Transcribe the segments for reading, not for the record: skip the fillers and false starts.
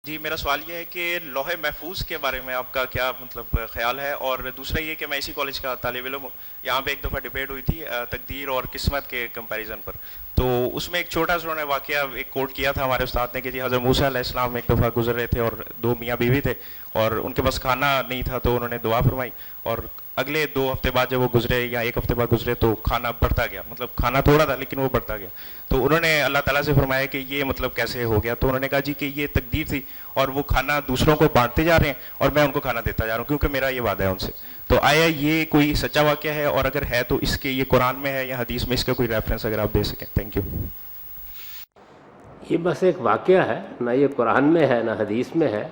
جی میرا سوال یہ ہے کہ لوح محفوظ کے بارے میں آپ کا کیا مطلب خیال ہے، اور دوسرا یہ کہ میں اسی کالج کا طالب علم ہوں. یہاں پہ ایک دفعہ ڈبیٹ ہوئی تھی تقدیر اور قسمت کے کمپیریزن پر. تو اس میں ایک چھوٹا سا انہوں نے واقعہ ایک کوٹ کیا تھا ہمارے استاد نے کہ جی حضرت موسیٰ علیہ السلام ایک دفعہ گزر رہے تھے اور دو میاں بیوی تھے اور ان کے پاس کھانا نہیں تھا، تو انہوں نے دعا فرمائی اور اگلے 2 ہفتے بعد جب وہ گزرے یا 1 ہفتے بعد گزرے تو کھانا بڑھتا گیا، مطلب کھانا تھوڑا تھا لیکن وہ بڑھتا گیا. تو انہوں نے اللہ تعالیٰ سے فرمایا کہ یہ مطلب کیسے ہو گیا؟ تو انہوں نے کہا جی کہ یہ تقدیر تھی اور وہ کھانا دوسروں کو بانٹتے جا رہے ہیں اور میں ان کو کھانا دیتا جا رہا ہوں کیونکہ میرا یہ وعدہ ہے ان سے. تو آیا یہ کوئی سچا واقعہ ہے، اور اگر ہے تو اس کے یہ قرآن میں ہے یا حدیث میں، اس کا کوئی ریفرنس اگر آپ دے سکیں؟ Thank you. یہ بس ایک واقعہ ہے، نہ یہ قرآن میں ہے نہ حدیث میں ہے.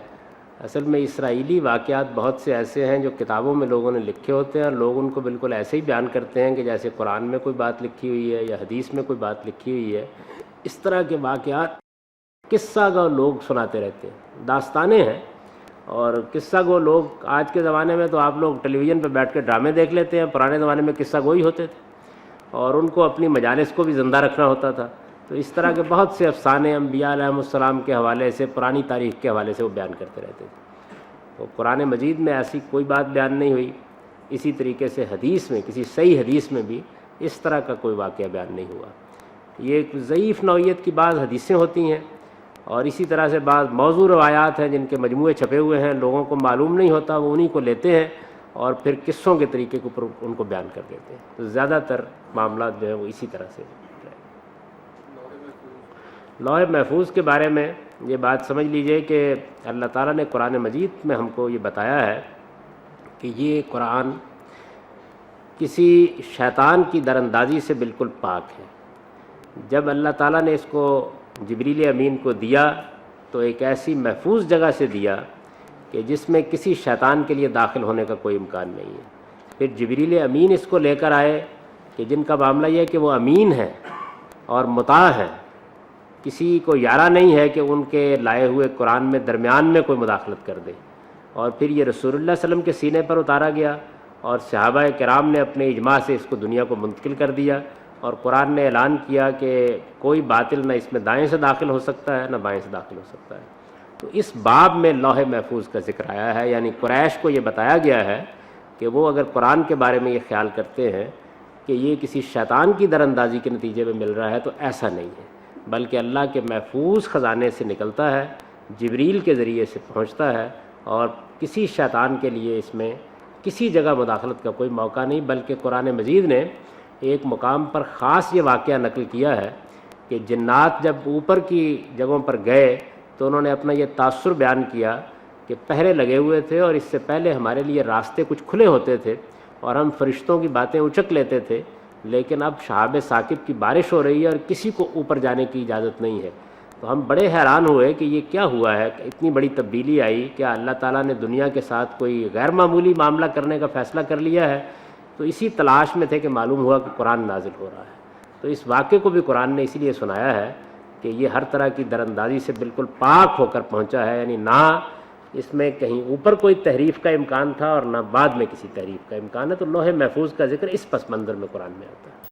اصل میں اسرائیلی واقعات بہت سے ایسے ہیں جو کتابوں میں لوگوں نے لکھے ہوتے ہیں اور لوگ ان کو بالکل ایسے ہی بیان کرتے ہیں کہ جیسے قرآن میں کوئی بات لکھی ہوئی ہے یا حدیث میں کوئی بات لکھی ہوئی ہے. اس طرح کے واقعات قصہ گو لوگ سناتے رہتے ہیں، داستانیں ہیں. اور قصہ گو لوگ آج کے زمانے میں تو آپ لوگ ٹیلی ویژن پہ بیٹھ کے ڈرامے دیکھ لیتے ہیں، پرانے زمانے میں قصہ گوئی ہوتے تھے اور ان کو اپنی مجالس کو بھی زندہ رکھنا ہوتا تھا. تو اس طرح کے بہت سے افسانے انبیاء علیہ السلام کے حوالے سے، پرانی تاریخ کے حوالے سے وہ بیان کرتے رہتے تھے. تو قرآن مجید میں ایسی کوئی بات بیان نہیں ہوئی. اسی طریقے سے حدیث میں، کسی صحیح حدیث میں بھی اس طرح کا کوئی واقعہ بیان نہیں ہوا. یہ ایک ضعیف نوعیت کی بعض حدیثیں ہوتی ہیں اور اسی طرح سے بعض موضوع روایات ہیں جن کے مجموعے چھپے ہوئے ہیں، لوگوں کو معلوم نہیں ہوتا، وہ انہی کو لیتے ہیں اور پھر قصوں کے طریقے کے اوپر ان کو بیان کر دیتے ہیں. تو زیادہ تر معاملات جو ہیں وہ اسی طرح سے. لوح محفوظ کے بارے میں یہ بات سمجھ لیجئے کہ اللہ تعالیٰ نے قرآن مجید میں ہم کو یہ بتایا ہے کہ یہ قرآن کسی شیطان کی دراندازی سے بالکل پاک ہے. جب اللہ تعالیٰ نے اس کو جبریل امین کو دیا تو ایک ایسی محفوظ جگہ سے دیا کہ جس میں کسی شیطان کے لیے داخل ہونے کا کوئی امکان نہیں ہے. پھر جبریل امین اس کو لے کر آئے کہ جن کا معاملہ یہ ہے کہ وہ امین ہیں اور مطاع ہیں، کسی کو یارہ نہیں ہے کہ ان کے لائے ہوئے قرآن میں درمیان میں کوئی مداخلت کر دے. اور پھر یہ رسول اللہ صلی اللہ علیہ وسلم کے سینے پر اتارا گیا اور صحابہ کرام نے اپنے اجماع سے اس کو دنیا کو منتقل کر دیا اور قرآن نے اعلان کیا کہ کوئی باطل نہ اس میں دائیں سے داخل ہو سکتا ہے نہ بائیں سے داخل ہو سکتا ہے. تو اس باب میں لوح محفوظ کا ذکر آیا ہے، یعنی قریش کو یہ بتایا گیا ہے کہ وہ اگر قرآن کے بارے میں یہ خیال کرتے ہیں کہ یہ کسی شیطان کی دراندازی کے نتیجے میں مل رہا ہے تو ایسا نہیں ہے، بلکہ اللہ کے محفوظ خزانے سے نکلتا ہے، جبریل کے ذریعے سے پہنچتا ہے اور کسی شیطان کے لیے اس میں کسی جگہ مداخلت کا کوئی موقع نہیں. بلکہ قرآن مجید نے ایک مقام پر خاص یہ واقعہ نقل کیا ہے کہ جنات جب اوپر کی جگہوں پر گئے تو انہوں نے اپنا یہ تاثر بیان کیا کہ پہرے لگے ہوئے تھے اور اس سے پہلے ہمارے لیے راستے کچھ کھلے ہوتے تھے اور ہم فرشتوں کی باتیں اچک لیتے تھے، لیکن اب شہاب ثاقب کی بارش ہو رہی ہے اور کسی کو اوپر جانے کی اجازت نہیں ہے. تو ہم بڑے حیران ہوئے کہ یہ کیا ہوا ہے کہ اتنی بڑی تبدیلی آئی، کیا اللہ تعالیٰ نے دنیا کے ساتھ کوئی غیر معمولی معاملہ کرنے کا فیصلہ کر لیا ہے؟ تو اسی تلاش میں تھے کہ معلوم ہوا کہ قرآن نازل ہو رہا ہے. تو اس واقعے کو بھی قرآن نے اسی لیے سنایا ہے کہ یہ ہر طرح کی دراندازی سے بالکل پاک ہو کر پہنچا ہے، یعنی نہ اس میں کہیں اوپر کوئی تحریف کا امکان تھا اور نہ بعد میں کسی تحریف کا امکان ہے. تو لوح محفوظ کا ذکر اس پس منظر میں قرآن میں آتا ہے.